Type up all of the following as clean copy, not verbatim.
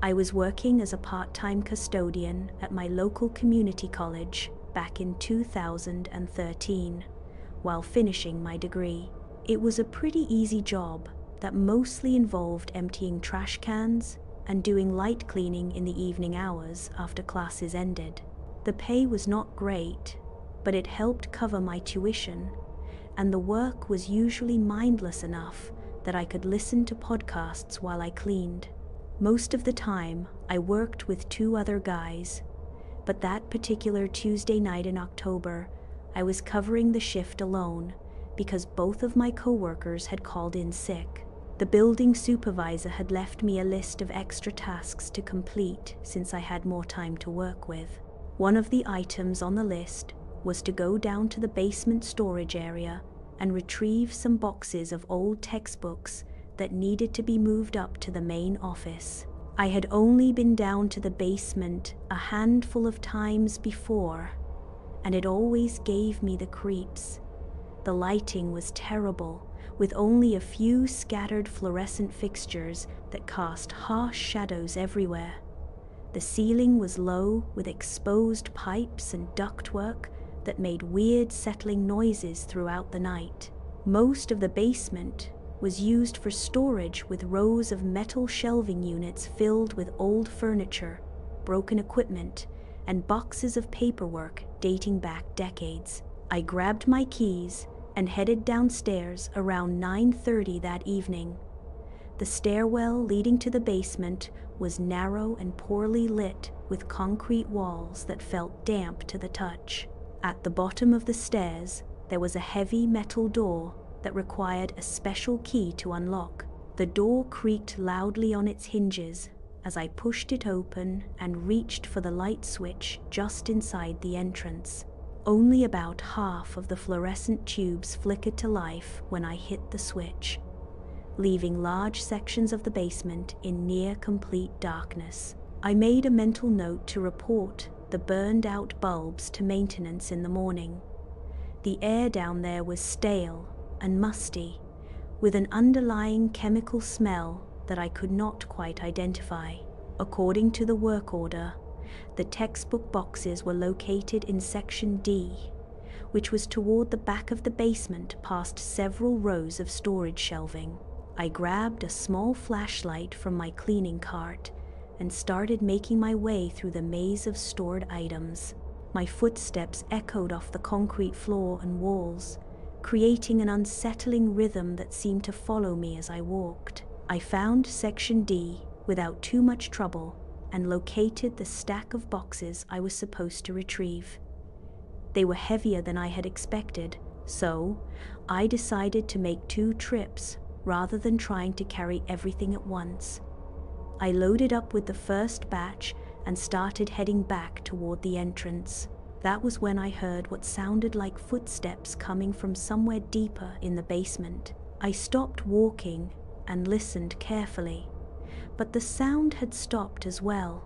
I was working as a part-time custodian at my local community college back in 2013 while finishing my degree. It was a pretty easy job that mostly involved emptying trash cans and doing light cleaning in the evening hours after classes ended. The pay was not great, but it helped cover my tuition, and the work was usually mindless enough that I could listen to podcasts while I cleaned. Most of the time, I worked with 2 other guys, but that particular Tuesday night in October, I was covering the shift alone because both of my coworkers had called in sick. The building supervisor had left me a list of extra tasks to complete since I had more time to work with. One of the items on the list was to go down to the basement storage area and retrieve some boxes of old textbooks that needed to be moved up to the main office. I had only been down to the basement a handful of times before, and it always gave me the creeps. The lighting was terrible, with only a few scattered fluorescent fixtures that cast harsh shadows everywhere. The ceiling was low, with exposed pipes and ductwork that made weird settling noises throughout the night. Most of the basement was used for storage, with rows of metal shelving units filled with old furniture, broken equipment, and boxes of paperwork dating back decades. I grabbed my keys and headed downstairs around 9:30 that evening. The stairwell leading to the basement was narrow and poorly lit, with concrete walls that felt damp to the touch. At the bottom of the stairs, there was a heavy metal door that required a special key to unlock. The door creaked loudly on its hinges as I pushed it open and reached for the light switch just inside the entrance. Only about half of the fluorescent tubes flickered to life when I hit the switch, leaving large sections of the basement in near complete darkness. I made a mental note to report the burned-out bulbs to maintenance in the morning. The air down there was stale and musty, with an underlying chemical smell that I could not quite identify. According to the work order, the textbook boxes were located in Section D, which was toward the back of the basement past several rows of storage shelving. I grabbed a small flashlight from my cleaning cart and started making my way through the maze of stored items. My footsteps echoed off the concrete floor and walls, creating an unsettling rhythm that seemed to follow me as I walked. I found Section D without too much trouble and located the stack of boxes I was supposed to retrieve. They were heavier than I had expected, so I decided to make 2 trips rather than trying to carry everything at once. I loaded up with the first batch and started heading back toward the entrance. That was when I heard what sounded like footsteps coming from somewhere deeper in the basement. I stopped walking and listened carefully, but the sound had stopped as well.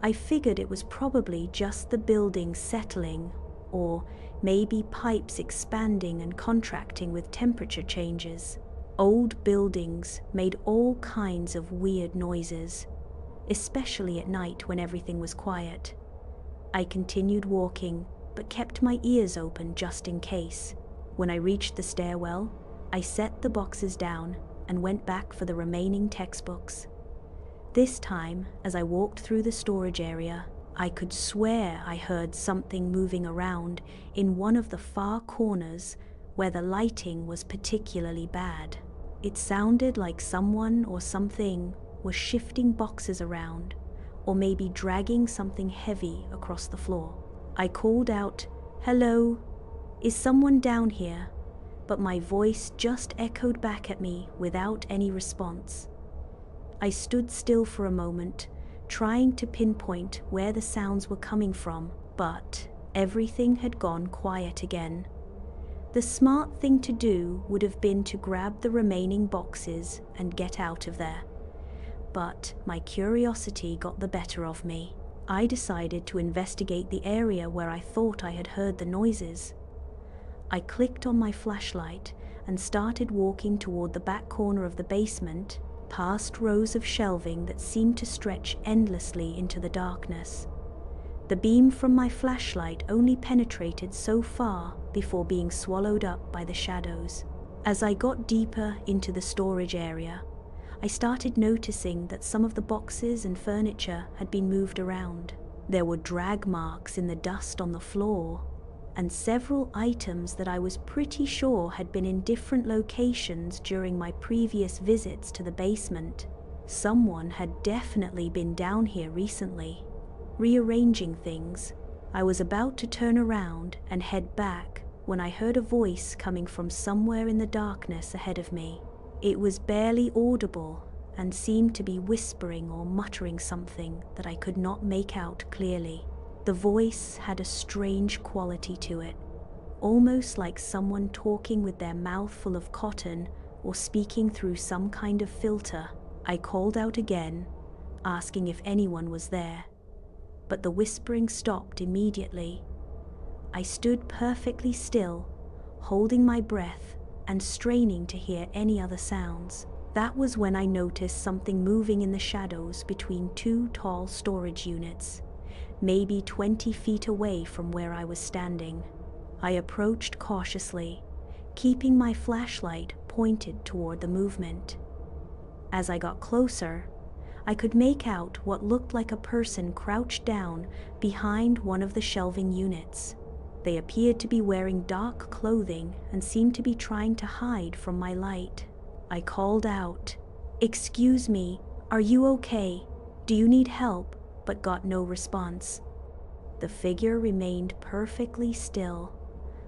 I figured it was probably just the building settling, or maybe pipes expanding and contracting with temperature changes. Old buildings made all kinds of weird noises, especially at night when everything was quiet. I continued walking, but kept my ears open just in case. When I reached the stairwell, I set the boxes down and went back for the remaining textbooks. This time, as I walked through the storage area, I could swear I heard something moving around in one of the far corners where the lighting was particularly bad. It sounded like someone or something was shifting boxes around, or maybe dragging something heavy across the floor. I called out, "Hello, is someone down here?" But my voice just echoed back at me without any response. I stood still for a moment, trying to pinpoint where the sounds were coming from, but everything had gone quiet again. The smart thing to do would have been to grab the remaining boxes and get out of there. But my curiosity got the better of me. I decided to investigate the area where I thought I had heard the noises. I clicked on my flashlight and started walking toward the back corner of the basement, past rows of shelving that seemed to stretch endlessly into the darkness. The beam from my flashlight only penetrated so far before being swallowed up by the shadows. As I got deeper into the storage area, I started noticing that some of the boxes and furniture had been moved around. There were drag marks in the dust on the floor, and several items that I was pretty sure had been in different locations during my previous visits to the basement. Someone had definitely been down here recently, rearranging things. I was about to turn around and head back when I heard a voice coming from somewhere in the darkness ahead of me. It was barely audible and seemed to be whispering or muttering something that I could not make out clearly. The voice had a strange quality to it, almost like someone talking with their mouth full of cotton or speaking through some kind of filter. I called out again, asking if anyone was there, but the whispering stopped immediately. I stood perfectly still, holding my breath and straining to hear any other sounds. That was when I noticed something moving in the shadows between two tall storage units, maybe 20 feet away from where I was standing. I approached cautiously, keeping my flashlight pointed toward the movement. As I got closer, I could make out what looked like a person crouched down behind one of the shelving units. They appeared to be wearing dark clothing and seemed to be trying to hide from my light. I called out, "Excuse me, are you okay? Do you need help?" but got no response. The figure remained perfectly still,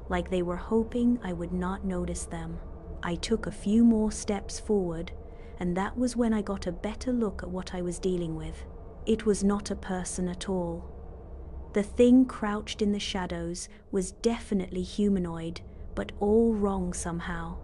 like they were hoping I would not notice them. I took a few more steps forward, and that was when I got a better look at what I was dealing with. It was not a person at all. The thing crouched in the shadows was definitely humanoid, but all wrong somehow.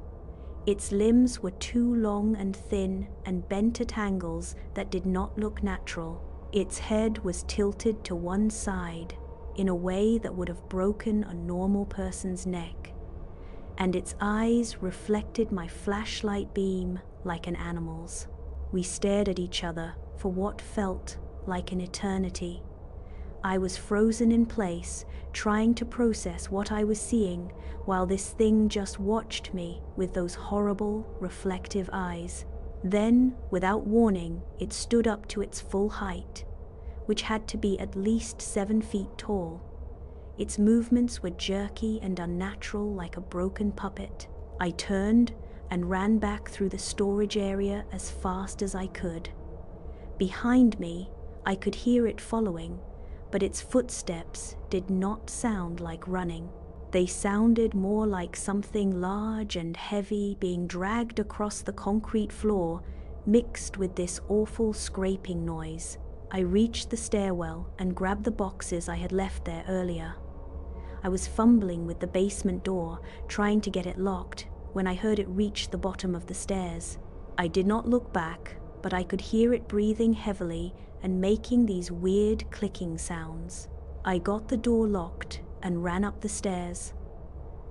Its limbs were too long and thin and bent at angles that did not look natural. Its head was tilted to one side in a way that would have broken a normal person's neck, and its eyes reflected my flashlight beam like an animal's. We stared at each other for what felt like an eternity. I was frozen in place, trying to process what I was seeing, while this thing just watched me with those horrible, reflective eyes. Then, without warning, it stood up to its full height, which had to be at least 7 feet tall. Its movements were jerky and unnatural, like a broken puppet. I turned and ran back through the storage area as fast as I could. Behind me, I could hear it following, but its footsteps did not sound like running. They sounded more like something large and heavy being dragged across the concrete floor, mixed with this awful scraping noise. I reached the stairwell and grabbed the boxes I had left there earlier. I was fumbling with the basement door, trying to get it locked, when I heard it reach the bottom of the stairs. I did not look back, but I could hear it breathing heavily and making these weird clicking sounds. I got the door locked and ran up the stairs.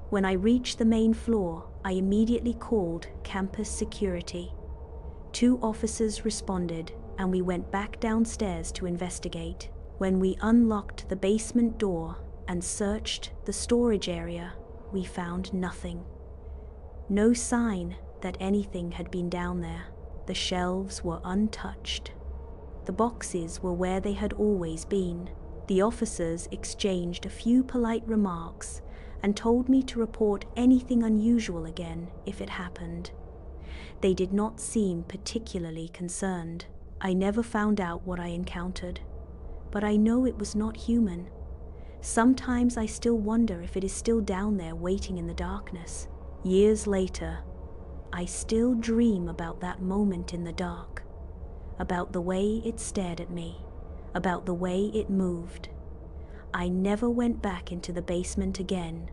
When I reached the main floor, I immediately called campus security. 2 officers responded, and we went back downstairs to investigate. When we unlocked the basement door and searched the storage area, we found nothing. No sign that anything had been down there. The shelves were untouched. The boxes were where they had always been. The officers exchanged a few polite remarks and told me to report anything unusual again if it happened. They did not seem particularly concerned. I never found out what I encountered, but I know it was not human. Sometimes I still wonder if it is still down there waiting in the darkness. Years later, I still dream about that moment in the dark, about the way it stared at me, about the way it moved. I never went back into the basement again.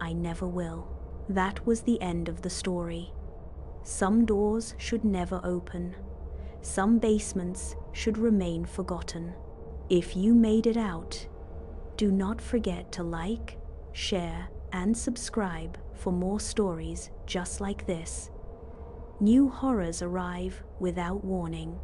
I never will. That was the end of the story. Some doors should never open. Some basements should remain forgotten. If you made it out, do not forget to like, share, and subscribe for more stories just like this. New horrors arrive without warning.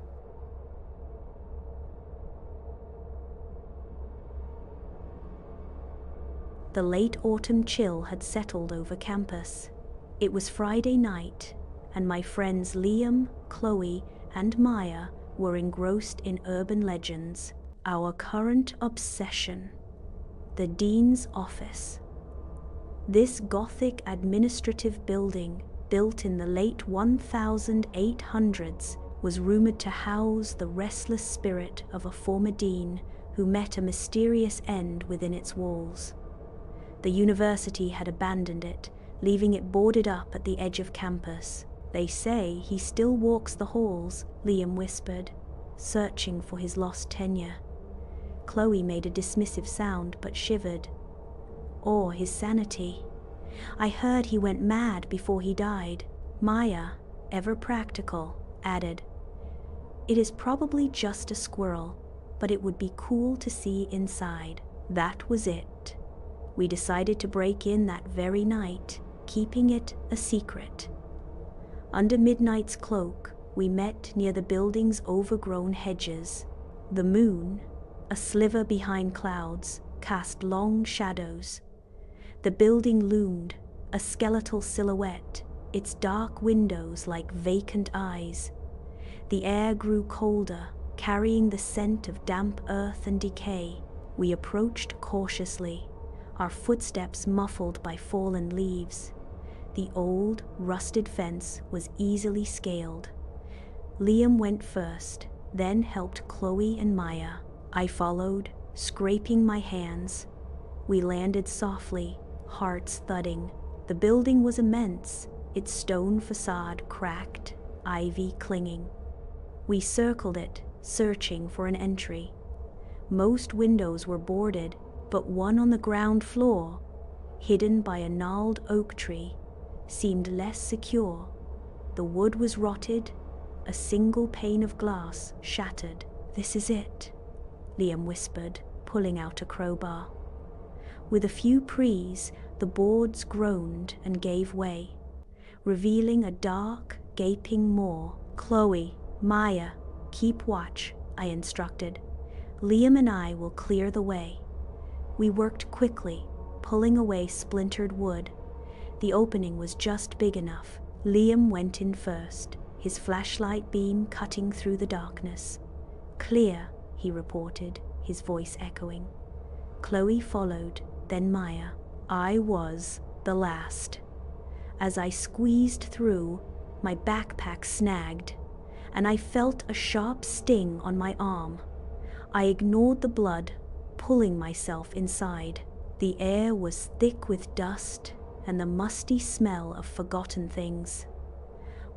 The late autumn chill had settled over campus. It was Friday night, and my friends Liam, Chloe, and Maya were engrossed in urban legends. Our current obsession: the dean's office. This Gothic administrative building, built in the late 1800s, was rumored to house the restless spirit of a former dean who met a mysterious end within its walls. The university had abandoned it, leaving it boarded up at the edge of campus. "They say he still walks the halls," Liam whispered, searching for his lost tenure. Chloe made a dismissive sound but shivered. "Or his sanity. I heard he went mad before he died." Maya, ever practical, added, "It is probably just a squirrel, but it would be cool to see inside." That was it. We decided to break in that very night, keeping it a secret. Under midnight's cloak, we met near the building's overgrown hedges. The moon, a sliver behind clouds, cast long shadows. The building loomed, a skeletal silhouette, its dark windows like vacant eyes. The air grew colder, carrying the scent of damp earth and decay. We approached cautiously, our footsteps muffled by fallen leaves. The old, rusted fence was easily scaled. Liam went first, then helped Chloe and Maya. I followed, scraping my hands. We landed softly, hearts thudding. The building was immense, its stone facade cracked, ivy clinging. We circled it, searching for an entry. Most windows were boarded, but one on the ground floor, hidden by a gnarled oak tree, seemed less secure. The wood was rotted, a single pane of glass shattered. "This is it," Liam whispered, pulling out a crowbar. With a few prees, the boards groaned and gave way, revealing a dark, gaping maw. "Chloe, Maya, keep watch," I instructed. "Liam and I will clear the way." We worked quickly, pulling away splintered wood. The opening was just big enough. Liam went in first, his flashlight beam cutting through the darkness. "Clear," he reported, his voice echoing. Chloe followed, then Maya. I was the last. As I squeezed through, my backpack snagged, and I felt a sharp sting on my arm. I ignored the blood, pulling myself inside. The air was thick with dust and the musty smell of forgotten things.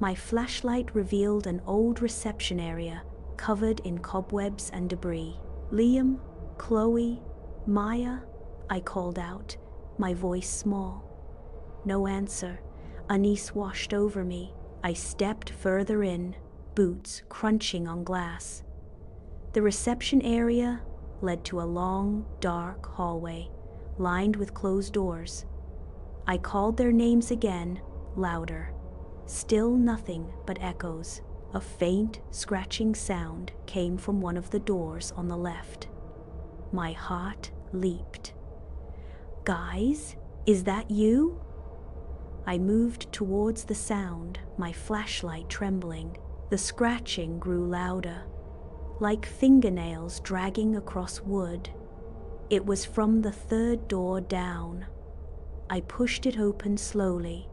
My flashlight revealed an old reception area covered in cobwebs and debris. "Liam, Chloe, Maya," I called out, my voice small. No answer. Unease washed over me. I stepped further in, boots crunching on glass. The reception area led to a long, dark hallway, lined with closed doors. I called their names again, louder. Still nothing but echoes. A faint, scratching sound came from one of the doors on the left. My heart leaped. "Guys, is that you?" I moved towards the sound, my flashlight trembling. The scratching grew louder, like fingernails dragging across wood. It was from the third door down. I pushed it open slowly.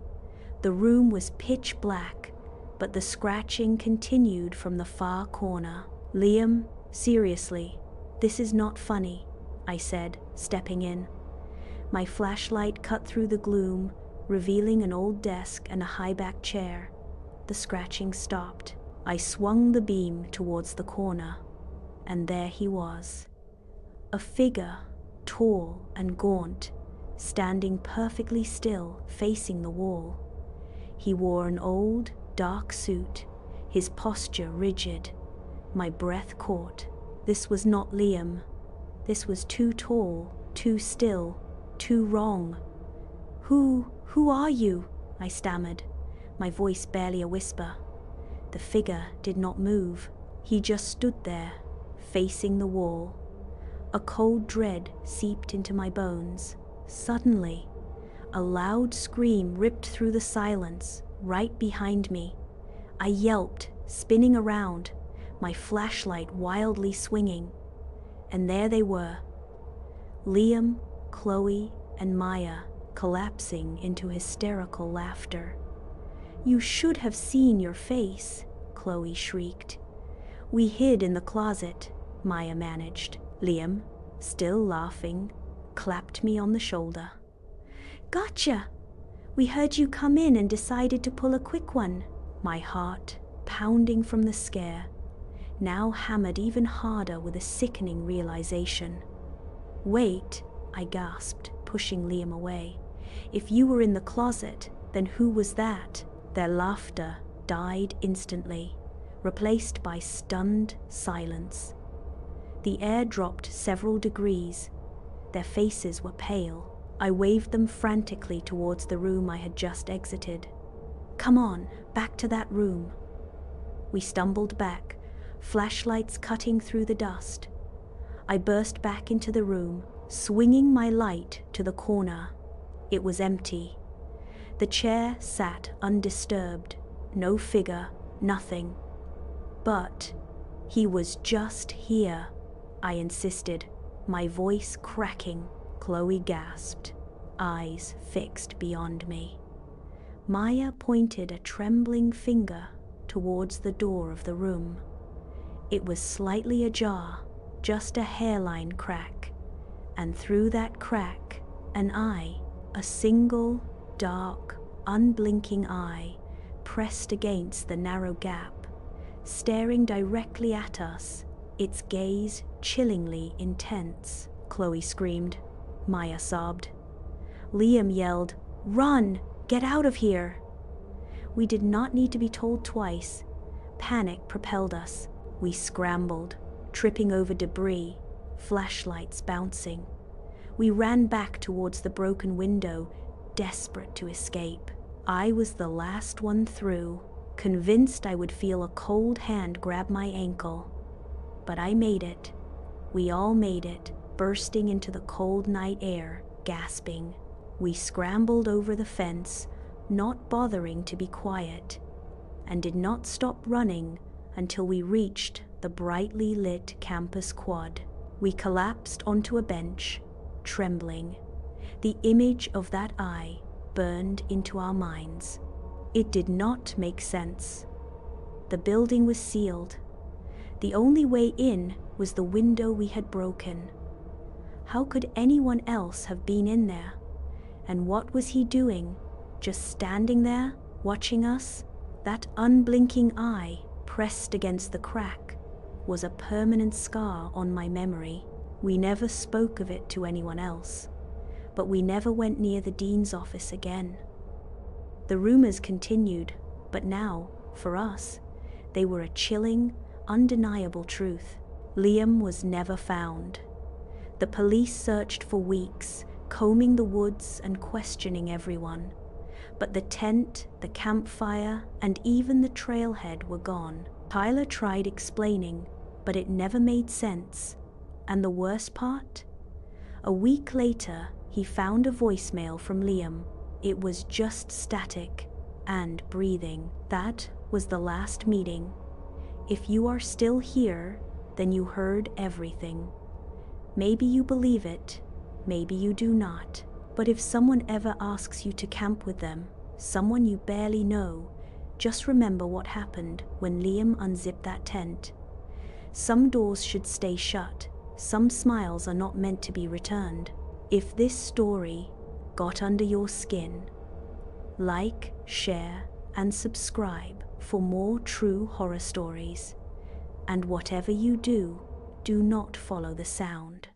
The room was pitch black, but the scratching continued from the far corner. "Liam, seriously, this is not funny," I said, stepping in. My flashlight cut through the gloom, revealing an old desk and a high-backed chair. The scratching stopped. I swung the beam towards the corner, and there he was. A figure, tall and gaunt, standing perfectly still, facing the wall. He wore an old, dark suit, his posture rigid. My breath caught. This was not Liam. This was too tall, too still, too wrong. Who are you?" I stammered. my voice barely a whisper. The figure did not move. He just stood there, facing the wall. A cold dread seeped into my bones. Suddenly, a loud scream ripped through the silence right behind me. I yelped, spinning around, my flashlight wildly swinging. And there they were, Liam, Chloe, and Maya, collapsing into hysterical laughter. "You should have seen your face," Chloe shrieked. "We hid in the closet," Maya managed. Liam, still laughing, clapped me on the shoulder. "Gotcha! We heard you come in and decided to pull a quick one." My heart, pounding from the scare, now hammered even harder with a sickening realization. "Wait," I gasped, pushing Liam away. "If you were in the closet, then who was that?" Their laughter died instantly, replaced by stunned silence. The air dropped several degrees. Their faces were pale. I waved them frantically towards the room I had just exited. "Come on, back to that room." We stumbled back, flashlights cutting through the dust. I burst back into the room, swinging my light to the corner. It was empty. The chair sat undisturbed, no figure, nothing. "But he was just here," I insisted, my voice cracking. Chloe gasped, eyes fixed beyond me. Maya pointed a trembling finger towards the door of the room. It was slightly ajar, just a hairline crack, and through that crack, an eye, a single, dark, unblinking eye, pressed against the narrow gap, staring directly at us, its gaze chillingly intense. Chloe screamed. Maya sobbed. Liam yelled, "Run! Get out of here!" We did not need to be told twice. Panic propelled us. We scrambled, tripping over debris, flashlights bouncing. We ran back towards the broken window, desperate to escape. I was the last one through, convinced I would feel a cold hand grab my ankle. But I made it. We all made it, bursting into the cold night air, gasping. We scrambled over the fence, not bothering to be quiet, and did not stop running until we reached the brightly lit campus quad. We collapsed onto a bench, trembling. The image of that eye burned into our minds. It did not make sense. The building was sealed. The only way in was the window we had broken. How could anyone else have been in there? And what was he doing? Just standing there, watching us? That unblinking eye, pressed against the crack, was a permanent scar on my memory. We never spoke of it to anyone else, but we never went near the dean's office again. The rumors continued, but now, for us, they were a chilling, undeniable truth. Liam was never found. The police searched for weeks, combing the woods and questioning everyone. But the tent, the campfire, and even the trailhead were gone. Tyler tried explaining, but it never made sense. And the worst part? A week later, he found a voicemail from Liam. It was just static and breathing. That was the last meeting. If you are still here, then you heard everything. Maybe you believe it, maybe you do not. But if someone ever asks you to camp with them, someone you barely know, just remember what happened when Liam unzipped that tent. Some doors should stay shut. Some smiles are not meant to be returned. If this story got under your skin, like, share, and subscribe for more true horror stories. And whatever you do, do not follow the sound.